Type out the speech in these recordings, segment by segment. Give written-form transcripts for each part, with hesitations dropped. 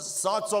700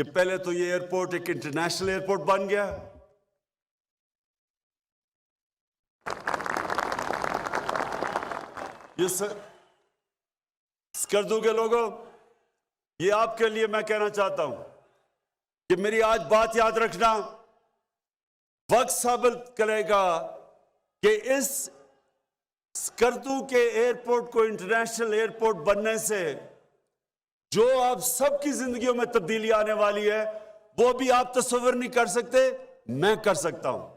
کہ پہلے تو یہ ایئرپورٹ ایک انٹرنیشنل ایئرپورٹ بن گیا. یہ سکردو کے لوگوں، یہ آپ کے لیے میں کہنا چاہتا ہوں کہ میری آج بات یاد رکھنا. وقت ثابت کرے گا کہ اس سکردو کے ایئرپورٹ کو انٹرنیشنل ایئرپورٹ بننے سے جو آپ سب کی زندگیوں میں تبدیلی آنے والی ہے وہ بھی آپ تصور نہیں کر سکتے، میں کر سکتا ہوں.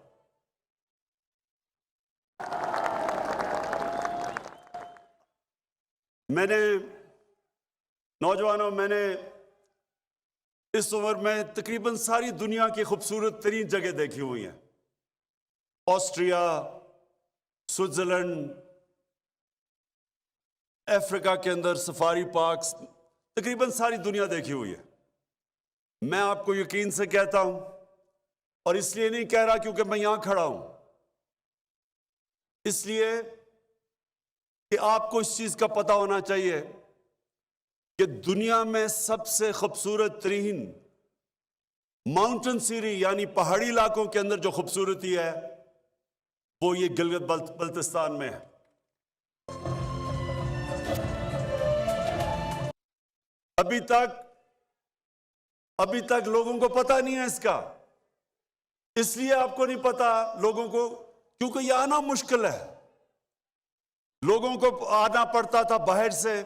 میں نے نوجوانوں، میں نے اس عمر میں تقریباً ساری دنیا کی خوبصورت ترین جگہ دیکھی ہوئی ہیں. آسٹریا، سوئٹزرلینڈ، افریقہ کے اندر سفاری پارکس، تقریباً ساری دنیا دیکھی ہوئی ہے. میں آپ کو یقین سے کہتا ہوں، اور اس لیے نہیں کہہ رہا کیونکہ میں یہاں کھڑا ہوں، اس لیے کہ آپ کو اس چیز کا پتہ ہونا چاہیے کہ دنیا میں سب سے خوبصورت ترین ماؤنٹن سیری یعنی پہاڑی علاقوں کے اندر جو خوبصورتی ہے وہ یہ گلگت بلتستان میں ہے. ابھی تک لوگوں کو پتہ نہیں ہے اس کا. اس لیے آپ کو نہیں پتا لوگوں کو، کیونکہ یہ آنا مشکل ہے. لوگوں کو آنا پڑتا تھا باہر سے،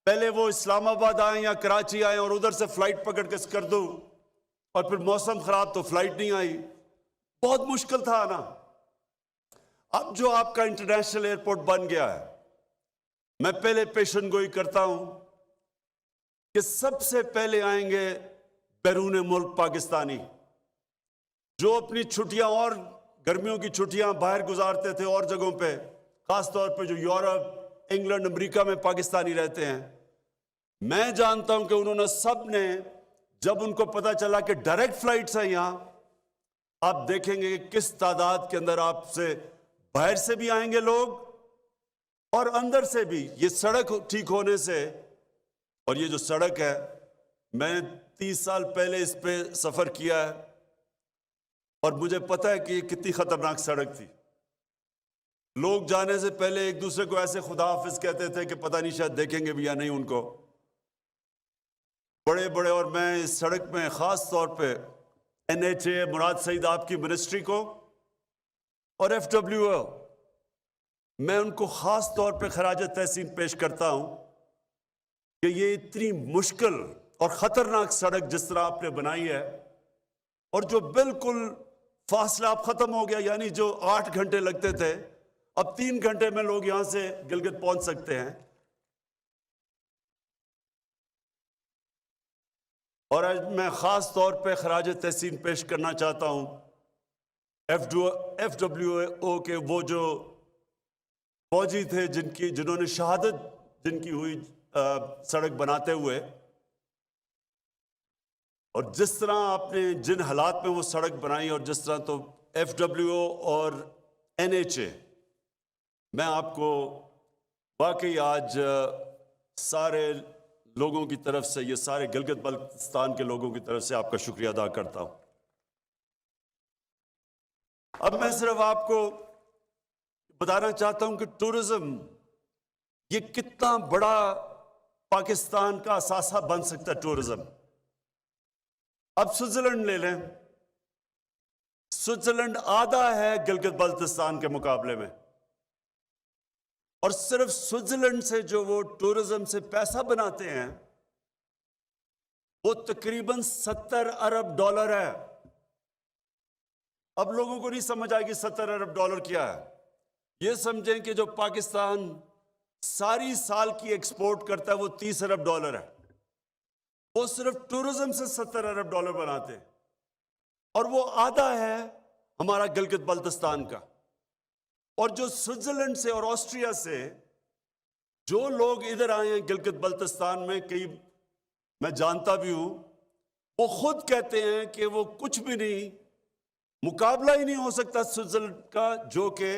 پہلے وہ اسلام آباد آئیں یا کراچی آئیں اور ادھر سے فلائٹ پکڑ کے سکردو، اور پھر موسم خراب تو فلائٹ نہیں آئی، بہت مشکل تھا آنا. اب جو آپ کا انٹرنیشنل ایئرپورٹ بن گیا ہے، میں پہلے پیشن گوئی کرتا ہوں کہ سب سے پہلے آئیں گے بیرون ملک پاکستانی جو اپنی چھٹیاں اور گرمیوں کی چھٹیاں باہر گزارتے تھے اور جگہوں پہ، خاص طور پہ جو یورپ، انگلینڈ، امریکہ میں پاکستانی رہتے ہیں. میں جانتا ہوں کہ انہوں نے سب نے، جب ان کو پتا چلا کہ ڈائریکٹ فلائٹس ہیں یہاں، آپ دیکھیں گے کہ کس تعداد کے اندر آپ سے باہر سے بھی آئیں گے لوگ اور اندر سے بھی. یہ سڑک ٹھیک ہونے سے، اور یہ جو سڑک ہے، میں نے 30 سال پہلے اس پہ سفر کیا ہے اور مجھے پتہ ہے کہ یہ کتنی خطرناک سڑک تھی. لوگ جانے سے پہلے ایک دوسرے کو ایسے خدا حافظ کہتے تھے کہ پتہ نہیں شاید دیکھیں گے بھی یا نہیں ان کو. بڑے اور میں اس سڑک میں خاص طور پہ NHA، مراد سعید آپ کی منسٹری کو، اور FWO، میں ان کو خاص طور پہ خراج تحسین پیش کرتا ہوں کہ یہ اتنی مشکل اور خطرناک سڑک جس طرح آپ نے بنائی ہے، اور جو بالکل فاصلہ اب ختم ہو گیا، یعنی جو 8 گھنٹے لگتے تھے اب 3 گھنٹے میں لوگ یہاں سے گلگت پہنچ سکتے ہیں. اور آج میں خاص طور پہ خراج تحسین پیش کرنا چاہتا ہوں FWO کے وہ جو فوجی تھے جنہوں نے شہادت جن کی ہوئی سڑک بناتے ہوئے، اور جس طرح آپ نے جن حالات میں وہ سڑک بنائی، اور جس طرح تو FWO اور NHA، میں آپ کو واقعی آج سارے لوگوں کی طرف سے، یہ سارے گلگت بلتستان کے لوگوں کی طرف سے آپ کا شکریہ ادا کرتا ہوں. اب میں صرف آپ کو بتانا چاہتا ہوں کہ ٹورزم یہ کتنا بڑا پاکستان کا اثاثہ بن سکتا ہے. ٹورزم، اب سوئٹزرلینڈ لے لیں، سوئٹزرلینڈ آدھا ہے گلگت بلتستان کے مقابلے میں، اور صرف سوئٹزرلینڈ سے جو وہ ٹورزم سے پیسہ بناتے ہیں وہ تقریباً $70 ارب ہے. اب لوگوں کو نہیں سمجھ آئے گی $70 ارب کیا ہے. یہ سمجھیں کہ جو پاکستان ساری سال کی ایکسپورٹ کرتا ہے وہ $30 ارب ہے. وہ صرف ٹورزم سے $70 ارب بناتے ہیں، اور وہ آدھا ہے ہمارا گلگت بلتستان کا. اور جو سوئٹزرلینڈ سے اور آسٹریا سے جو لوگ ادھر آئے ہیں گلگت بلتستان میں، کئی میں جانتا بھی ہوں، وہ خود کہتے ہیں کہ وہ کچھ بھی نہیں، مقابلہ ہی نہیں ہو سکتا سوئٹزرلینڈ کا، جو کہ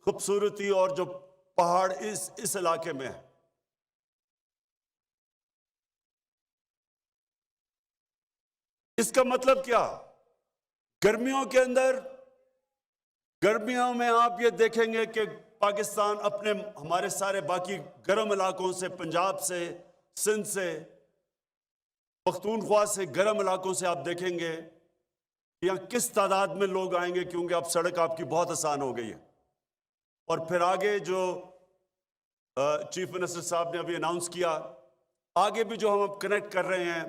خوبصورتی اور جو پہاڑ اس علاقے میں ہے. اس کا مطلب کیا؟ گرمیوں کے اندر، گرمیوں میں آپ یہ دیکھیں گے کہ پاکستان اپنے ہمارے سارے باقی گرم علاقوں سے، پنجاب سے، سندھ سے، پختونخوا سے، گرم علاقوں سے آپ دیکھیں گے یہاں کس تعداد میں لوگ آئیں گے، کیونکہ اب سڑک آپ کی بہت آسان ہو گئی ہے۔ اور پھر آگے جو چیف منسٹر صاحب نے ابھی اناؤنس کیا، آگے بھی جو ہم اب کنیکٹ کر رہے ہیں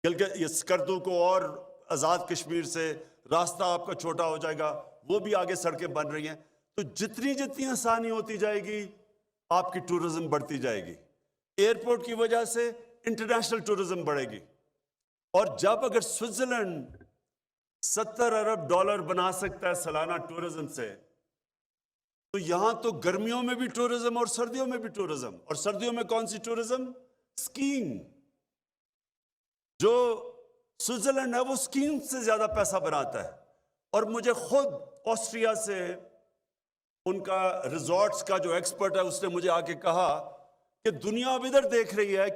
گلگت یہ سکردو کو اور آزاد کشمیر سے راستہ آپ کا چھوٹا ہو جائے گا، وہ بھی آگے سڑکیں بن رہی ہیں۔ تو جتنی آسانی ہوتی جائے گی آپ کی ٹورزم بڑھتی جائے گی۔ ایئرپورٹ کی وجہ سے انٹرنیشنل ٹورزم بڑھے گی، اور جب اگر سوئٹزرلینڈ $70 ارب بنا سکتا ہے سالانہ ٹورزم سے، تو یہاں تو گرمیوں میں بھی ٹورزم اور سردیوں میں بھی ٹورزم۔ اور سردیوں میں کون سی ٹورزم؟ سکینگ۔ جو سوئٹزرلینڈ ہے وہ سکینگ سے زیادہ پیسہ بناتا ہے۔ اور مجھے خود آسٹریا سے ان کا ریزورٹس کا جو ایکسپرٹ ہے اس نے مجھے آ کے کہا کہ دنیا اب ادھر دیکھ رہی ہے